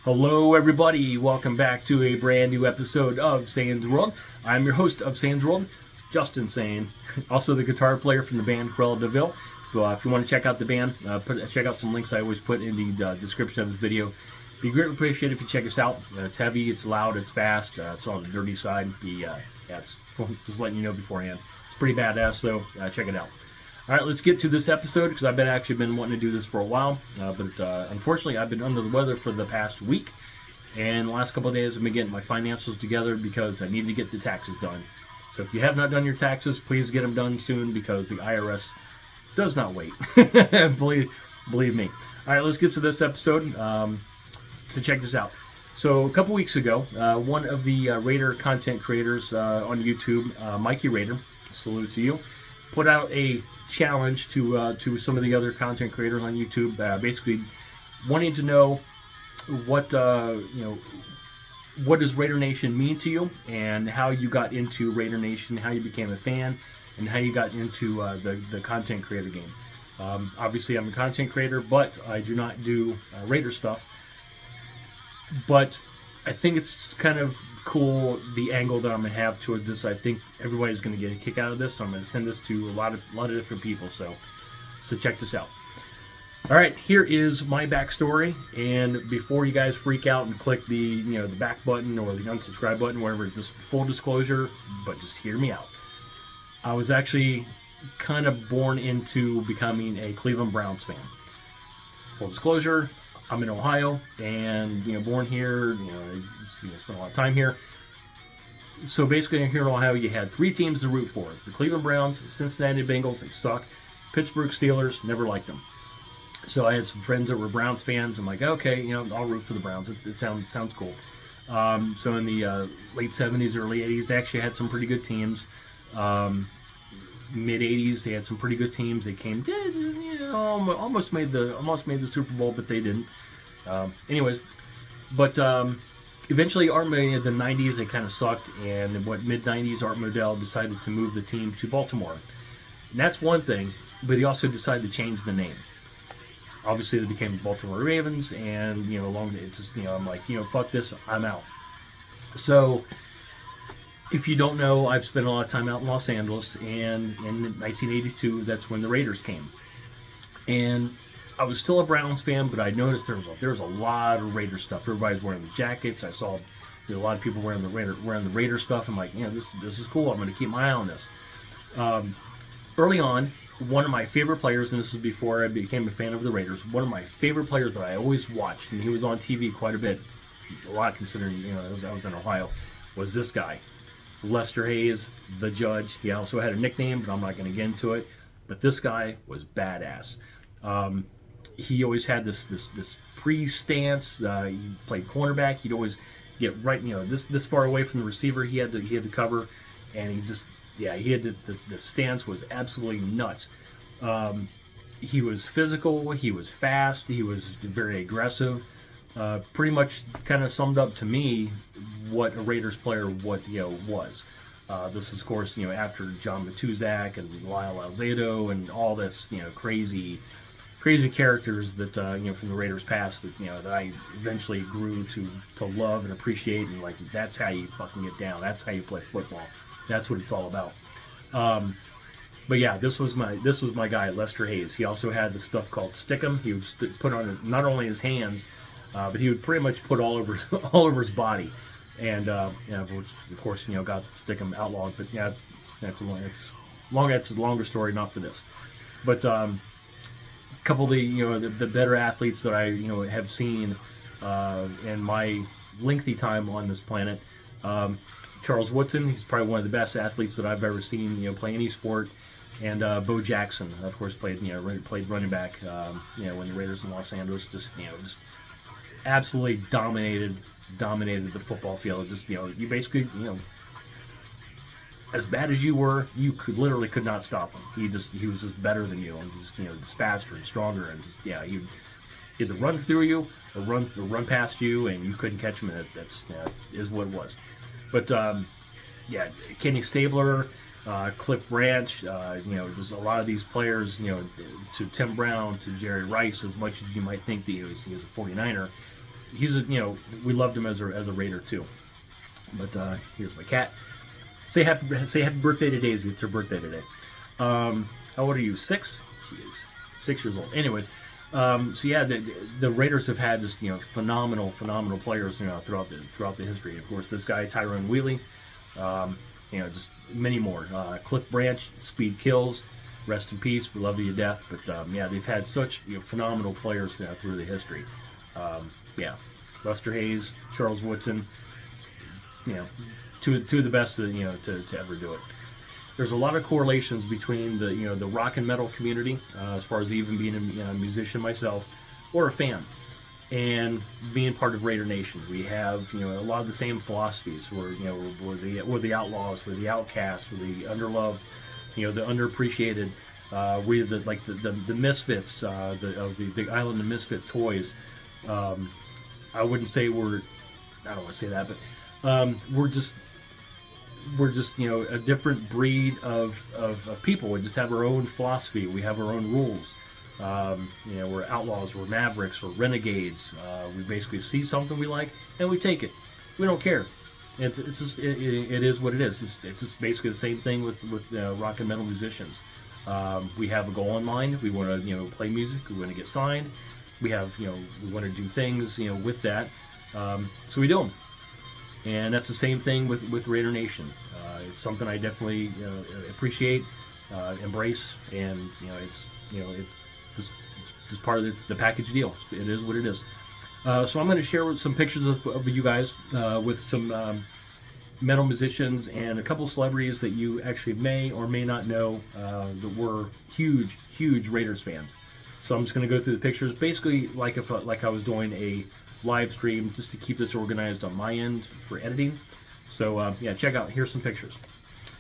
Hello everybody, welcome back to a brand new episode of Sayn's World. I'm your host of Sayn's World, Justin Sayn, also the guitar player from the band Cruella. So if you want to check out the band, check out some links I always put in the description of this video. Be greatly appreciated if you check us out. It's heavy, it's loud, it's fast, it's on the dirty side. It's just letting you know beforehand. It's pretty badass, so check it out. All right, let's get to this episode because I've actually been wanting to do this for a while, but unfortunately I've been under the weather for the past week, and the last couple of days I've been getting my financials together because I need to get the taxes done. So if you have not done your taxes, please get them done soon because the IRS does not wait. believe me. All right, let's get to this episode. So check this out. So a couple weeks ago, one of the Raider content creators on YouTube, Mikey Raider, salute to you, put out a challenge to some of the other content creators on YouTube, basically wanting to know what what does Raider Nation mean to you, and how you got into Raider Nation, how you became a fan, and how you got into the content creator game. Obviously, I'm a content creator, but I do not do Raider stuff. But I think it's kind of cool the angle that I'm gonna have towards this. I think everybody's gonna get a kick out of this. So I'm gonna send this to a lot of different people. So check this out. All right, here is my backstory. And before you guys freak out and click the the back button or the unsubscribe button, wherever, just full disclosure, but just hear me out. I was actually kind of born into becoming a Cleveland Browns fan. Full disclosure, I'm in Ohio, and born here. Spent a lot of time here. So basically, here in Ohio, you had three teams to root for: the Cleveland Browns, Cincinnati Bengals, they suck. Pittsburgh Steelers, never liked them. So I had some friends that were Browns fans. I'm like, okay, I'll root for the Browns. It sounds cool. So in the late '70s, early '80s, they actually had some pretty good teams. Mid '80s, they had some pretty good teams. They came, almost made the Super Bowl, but they didn't. Anyways, but eventually, the '90s, they kind of sucked, and in mid '90s, Art Modell decided to move the team to Baltimore, and that's one thing. But he also decided to change the name. Obviously, they became Baltimore Ravens, and I'm like, fuck this, I'm out. So, if you don't know, I've spent a lot of time out in Los Angeles, and in 1982, that's when the Raiders came. And I was still a Browns fan, but I noticed there was a lot of Raider stuff. Everybody's wearing the jackets. I saw a lot of people wearing the Raider stuff. I'm like, this is cool. I'm going to keep my eye on this. Early on, one of my favorite players, and this was before I became a fan of the Raiders, one of my favorite players that I always watched, and he was on TV quite a bit, a lot considering I was in Ohio, was this guy, Lester Hayes, the Judge. He also had a nickname, but I'm not going to get into it. But this guy was badass. He always had this pre-stance. He played cornerback. He'd always get right, this far away from the receiver. He had to cover, and he had the stance was absolutely nuts. He was physical. He was fast. He was very aggressive. Pretty much kind of summed up to me what a Raiders player was. This is, of course, after John Matuzak and Lyle Alzado and all this, crazy characters that from the Raiders past that I eventually grew to love and appreciate, and like, that's how you fucking get down. That's how you play football. That's what it's all about. But yeah, this was my guy, Lester Hayes. He also had this stuff called Stickum. He would put on not only his hands, but he would pretty much put all over his body. And which, of course, got Stickum outlawed. But yeah, that's a longer story, not for this. But a couple of the better athletes that I have seen in my lengthy time on this planet. Charles Woodson, he's probably one of the best athletes that I've ever seen play any sport. And Bo Jackson, of course, played running back when the Raiders in Los Angeles just absolutely dominated the football field. Just you basically as bad as you were, you literally could not stop him. He was just better than you, and just faster and stronger, and he'd either run through you or run past you, and you couldn't catch him. And that's is what it was. But Kenny Stabler, Cliff Branch, just a lot of these players, to Tim Brown, to Jerry Rice, as much as you might think that he was a 49er, he's we loved him as a Raider too. But here's my cat. Say happy birthday to Daisy. It's her birthday today. How old are you? 6? She is 6 years old. Anyways, so yeah, the Raiders have had just phenomenal players throughout the history. Of course, this guy Tyrone Wheatley, just many more. Cliff Branch, Speed Kills, rest in peace. We love you to death. But yeah, they've had such phenomenal players through the history. Yeah, Lester Hayes, Charles Woodson. Two of the best to ever do it. There's a lot of correlations between the rock and metal community, as far as even being a musician myself, or a fan, and being part of Raider Nation. We have a lot of the same philosophies. We're the outlaws, we're the outcasts, we're the underloved, the underappreciated. We're the misfits, the Island of Misfit Toys. I wouldn't say I don't want to say that, but we're just a different breed of people. We just have our own philosophy. We have our own rules. We're outlaws, we're mavericks, we're renegades. We basically see something we like and we take it. We don't care. It's just it is what it is. It's just basically the same thing with rock and metal musicians. We have a goal in mind. We want to play music. We want to get signed. We have we want to do things with that. So we do them. And that's the same thing with Raider Nation. It's something I definitely appreciate, embrace, and it's just part of the package deal. It is what it is. So I'm going to share some pictures of you guys with some metal musicians and a couple celebrities that you actually may or may not know that were huge Raiders fans. So I'm just going to go through the pictures, basically like I was doing a live stream, just to keep this organized on my end for editing. So yeah, check out, here's some pictures.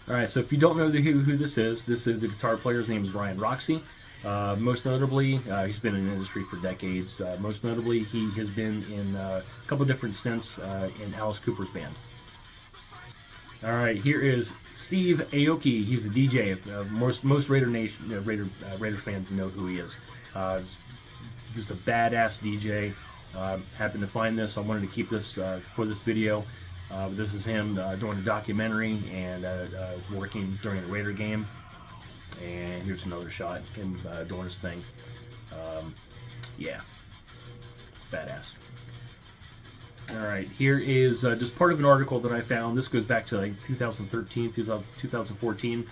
All right, so if you don't know who this is a guitar player. His name is Ryan Roxy. Most notably, he's been in the industry for decades. Most notably, he has been in a couple different stints in Alice Cooper's band. All right, here is Steve Aoki. He's a DJ. Most Raider Nation Raider fans know who he is. Just a badass DJ. Happened to find this. I wanted to keep this for this video. This is him doing a documentary and working during a Raider game. And here's another shot, him doing his thing. Yeah, badass. All right, here is just part of an article that I found. This goes back to like 2013, 2014.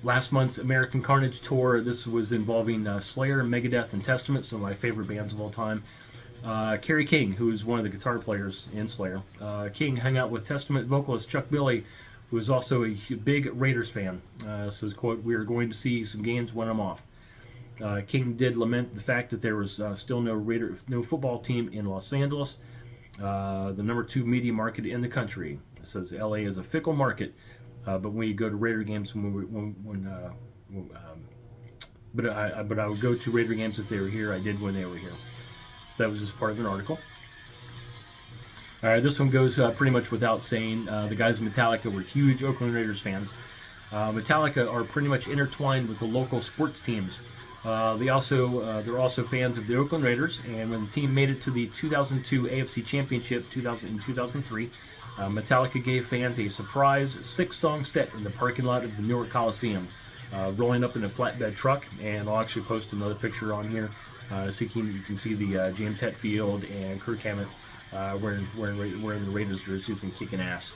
Last month's American Carnage tour. This was involving Slayer, Megadeth, and Testament, some of my favorite bands of all time. Kerry King, who is one of the guitar players in Slayer. King hung out with Testament vocalist Chuck Billy, who is also a big Raiders fan. Says, quote, "We are going to see some games when I'm off." King did lament the fact that there was still no football team in Los Angeles, the number 2 media market in the country. It says LA is a fickle market, but when you go to Raider games, but I would go to Raider games if they were here. I did when they were here. So that was just part of an article. All right, this one goes pretty much without saying. The guys in Metallica were huge Oakland Raiders fans. Metallica are pretty much intertwined with the local sports teams. They're also fans of the Oakland Raiders, and when the team made it to the 2002 AFC Championship in 2003, Metallica gave fans a surprise 6-song set in the parking lot of the Newark Coliseum, rolling up in a flatbed truck. And I'll actually post another picture on here so you can see the James Hetfield and Kirk Hammett wearing the Raiders jerseys and kicking ass.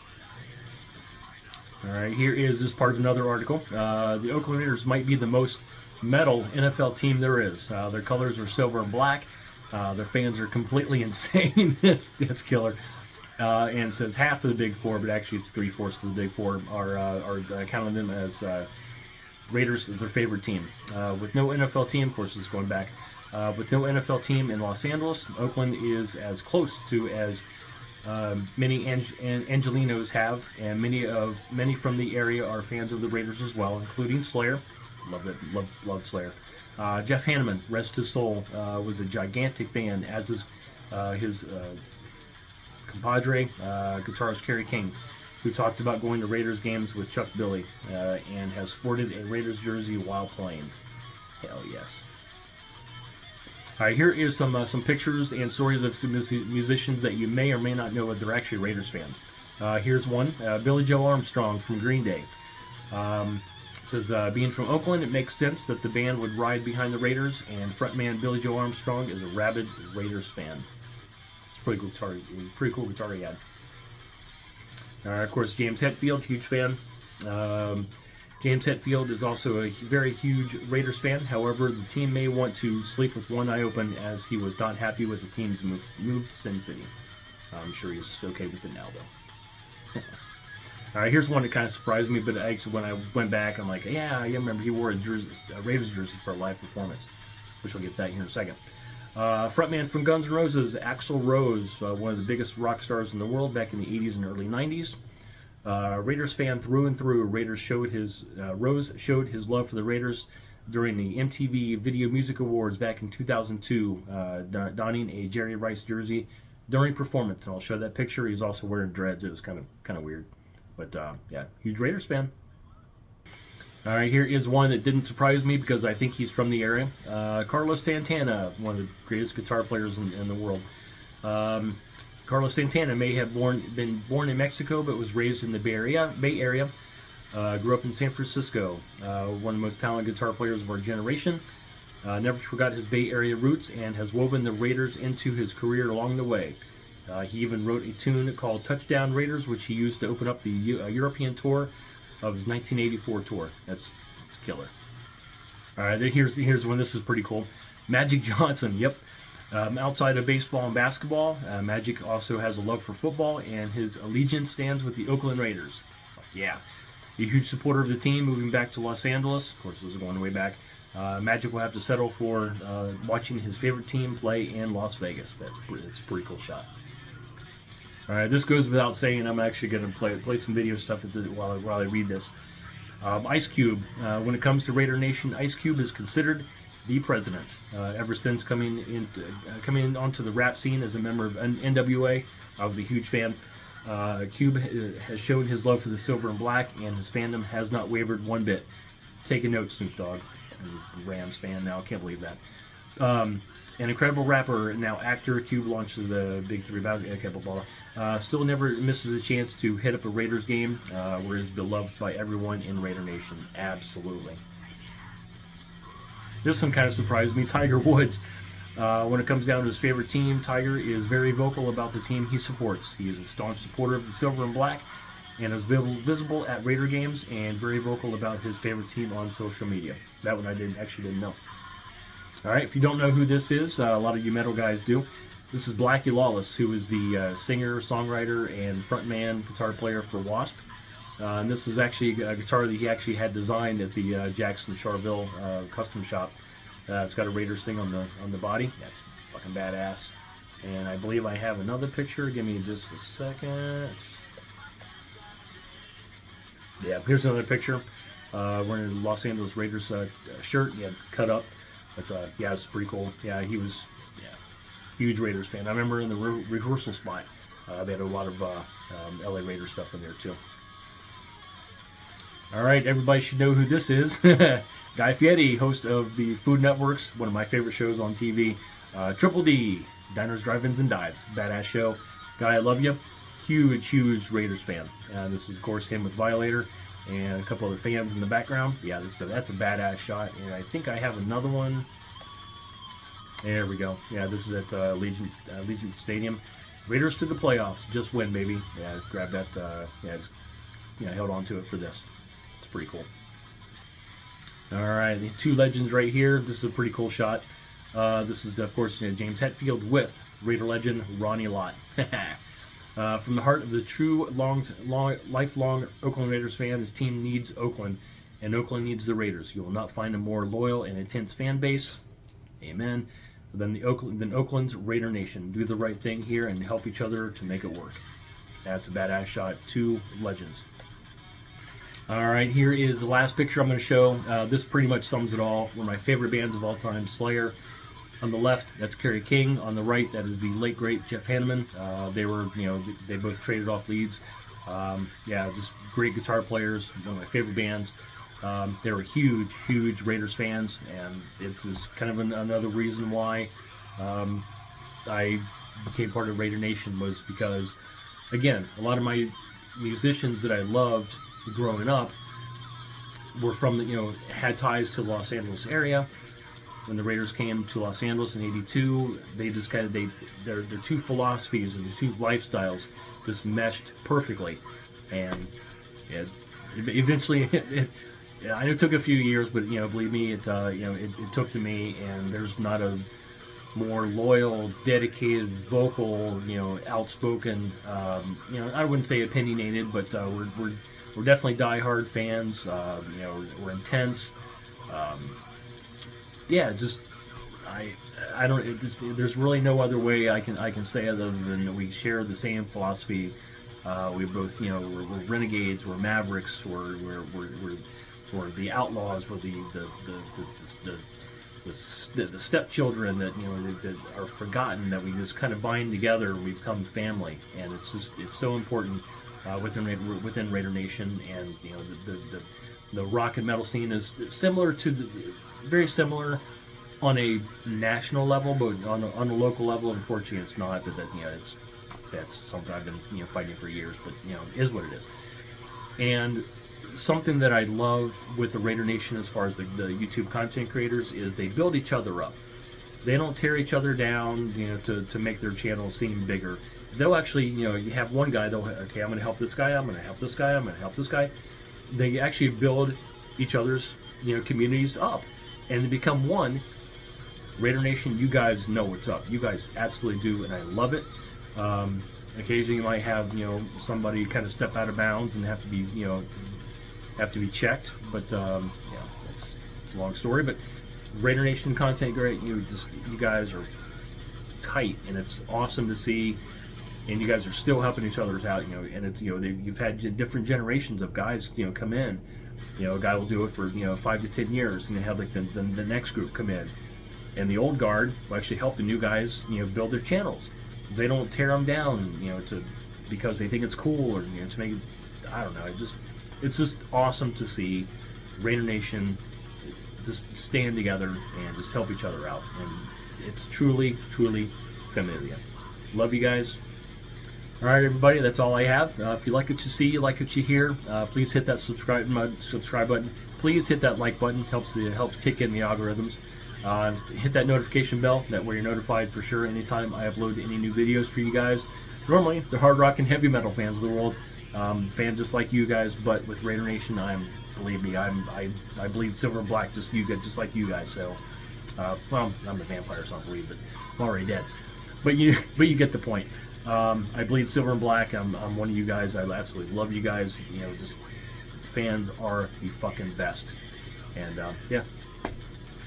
All right, here is just part of another article. The Oakland Raiders might be the most metal NFL team there is. Their colors are silver and black. Their fans are completely insane. That's killer. And it says half of the Big Four, but actually it's 3/4 of the Big Four are counting them as Raiders as their favorite team. With no NFL team, of course, this is going back. With no NFL team in Los Angeles, Oakland is as close to as many Angelinos have, and many from the area are fans of the Raiders as well, including Slayer. Loved Slayer. Jeff Hanneman, rest his soul, was a gigantic fan, as is his compadre, guitarist Kerry King, who talked about going to Raiders games with Chuck Billy and has sported a Raiders jersey while playing. Hell yes. All right, here is some pictures and stories of some musicians that you may or may not know, but they're actually Raiders fans. Here's one, Billy Joe Armstrong from Green Day. It says, being from Oakland, it makes sense that the band would ride behind the Raiders, and frontman Billy Joe Armstrong is a rabid Raiders fan. It's pretty cool guitar he had. Of course, James Hetfield, huge fan. James Hetfield is also a very huge Raiders fan. However, the team may want to sleep with one eye open, as he was not happy with the team's move to Sin City. I'm sure he's okay with it now, though. All right, here's one that kind of surprised me, but actually when I went back, I'm like, yeah, I remember he wore a Raiders jersey for a live performance, which we'll get to that here in a second. Frontman from Guns N' Roses, Axl Rose, one of the biggest rock stars in the world back in the 80s and early 90s. Raiders fan through and through. Rose showed his love for the Raiders during the MTV Video Music Awards back in 2002, donning a Jerry Rice jersey during performance. And I'll show that picture. He's also wearing dreads. It was kind of weird, but yeah, huge Raiders fan. All right, here is one that didn't surprise me because I think he's from the area. Carlos Santana, one of the greatest guitar players in the world. Carlos Santana may have been born in Mexico, but was raised in the Bay Area. Grew up in San Francisco. One of the most talented guitar players of our generation. Never forgot his Bay Area roots and has woven the Raiders into his career along the way. He even wrote a tune called Touchdown Raiders, which he used to open up the European tour of his 1984 tour. That's killer. All right, here's one. This is pretty cool. Magic Johnson. Yep. Outside of baseball and basketball, Magic also has a love for football, and his allegiance stands with the Oakland Raiders. Yeah, a huge supporter of the team, moving back to Los Angeles. Of course, this is going way back. Magic will have to settle for watching his favorite team play in Las Vegas. That's a pretty cool shot. All right, this goes without saying. I'm actually going to play some video stuff while I read this. Ice Cube. When it comes to Raider Nation, Ice Cube is considered the president. Ever since coming onto the rap scene as a member of NWA, I was a huge fan. Cube has shown his love for the silver and black, and his fandom has not wavered one bit. Take a note, Snoop Dogg. I'm a Rams fan now. Can't believe that. An incredible rapper, now actor, Cube launched the Big Three still never misses a chance to hit up a Raiders game, where he's beloved by everyone in Raider Nation. Absolutely. This one kind of surprised me. Tiger Woods. When it comes down to his favorite team, Tiger is very vocal about the team he supports. He is a staunch supporter of the silver and black, and is visible at Raider games, and very vocal about his favorite team on social media. That one I actually didn't know. All right, if you don't know who this is, a lot of you metal guys do. This is Blackie Lawless, who is the singer, songwriter, and frontman guitar player for Wasp. And this was actually a guitar that he actually had designed at the Jackson Charville custom shop. It's got a Raiders thing on the body. That's fucking badass. And I believe I have another picture. Give me just a second. Yeah, here's another picture. Wearing a Los Angeles Raiders shirt. Yeah, cut up. But yeah, it's pretty cool. Yeah, he was huge Raiders fan. I remember in the rehearsal spot, they had a lot of LA Raiders stuff in there too. All right, everybody should know who this is. Guy Fieri, host of the Food Network's, one of my favorite shows on TV. Triple D, Diners, Drive-Ins, and Dives. Badass show. Guy, I love you. Huge Raiders fan. This is, of course, him with Violator and a couple other fans in the background. Yeah, that's a badass shot. And I think I have another one. There we go. Yeah, this is at Legion Stadium. Raiders to the playoffs. Just win, baby. Yeah, grab that. Held on to it for this. It's pretty cool. All right, the two legends right here. This is a pretty cool shot. This is, of course, James Hetfield with Raider legend Ronnie Lott. From the heart of the true lifelong Oakland Raiders fan, this team needs Oakland, and Oakland needs the Raiders. You will not find a more loyal and intense fan base. Amen. Than Oakland's Raider Nation. Do the right thing here and help each other to make it work. That's a badass shot. Two legends. All right, here is the last picture I'm going to show. This pretty much sums it all. One of my favorite bands of all time, Slayer. On the left, that's Kerry King. On the right, that is the late great Jeff Hanneman. They both traded off leads. Just great guitar players. One of my favorite bands. They were huge Raiders fans, and it's kind of another reason why I became part of Raider Nation was because, again, a lot of my musicians that I loved growing up were from the, had ties to the Los Angeles area. When the Raiders came to Los Angeles in '82, they just kind of their two philosophies and the two lifestyles just meshed perfectly, and eventually I know it took a few years, but believe me, it took to me, and there's not a more loyal, dedicated, vocal, outspoken, I wouldn't say opinionated, but we're definitely diehard fans. We're intense. I don't. There's really no other way I can say other than we share the same philosophy. We both, we're renegades, we're mavericks, we're the outlaws, we're the stepchildren that are forgotten, that we just kind of bind together. We become family, and it's so important within Raider Nation. And the rock and metal scene is similar to very similar on a national level, but on a local level, unfortunately, it's not. That's something I've been fighting for years, but it is what it is. And something that I love with the Raider Nation, as far as the YouTube content creators, is they build each other up. They don't tear each other down, to make their channel seem bigger. They'll actually, you have one guy, okay, I'm going to help this guy, I'm going to help this guy, I'm going to help this guy. They actually build each other's, communities up, and they become one. Raider Nation, you guys know what's up. You guys absolutely do, and I love it. Occasionally you might have, somebody kind of step out of bounds and have to be checked, but it's a long story. But Raider Nation content, great. You guys are tight, and it's awesome to see. And you guys are still helping each other out, and it's you've had different generations of guys come in. A guy will do it for 5 to 10 years, and they have like the next group come in, and the old guard will actually help the new guys build their channels. They don't tear them down because they think it's cool, or to make, I don't know, it's just awesome to see Raider Nation just stand together and just help each other out, and it's truly familiar. Love you guys. All right, everybody, that's all I have. If you like what you see, you like what you hear, please hit that subscribe button. Please hit that like button. Helps kick in the algorithms. Hit that notification bell. That way you're notified for sure anytime I upload any new videos for you guys. Normally, the hard rock and heavy metal fans of the world, fans just like you guys, but with Raider Nation, believe me, I bleed silver and black just like you guys. So, well, I'm a vampire, so I don't bleed, but I'm already dead. But you get the point. I bleed silver and black. I'm one of you guys. I absolutely love you guys. Just fans are the fucking best. And yeah,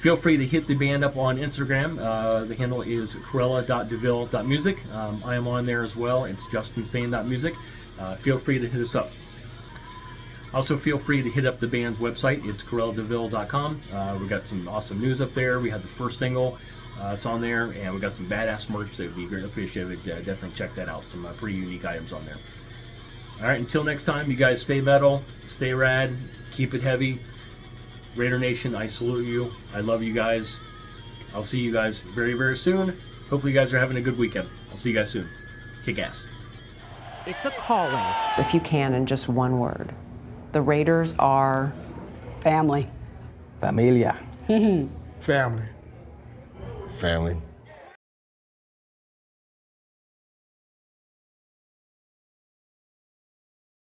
feel free to hit the band up on Instagram. The handle is cruella.deville.music. I am on there as well. It's justinsane.music. Feel free to hit us up. Also, feel free to hit up the band's website. It's cruelladeville.com. We got some awesome news up there. We had the first single. It's on there, and we got some badass merch that would be greatly appreciated. Definitely check that out. Some pretty unique items on there. All right, until next time, you guys stay metal, stay rad, keep it heavy. Raider Nation, I salute you. I love you guys. I'll see you guys very, very soon. Hopefully you guys are having a good weekend. I'll see you guys soon. Kick ass. It's a calling. If you can, in just one word. The Raiders are... family. Familia. Family. Family.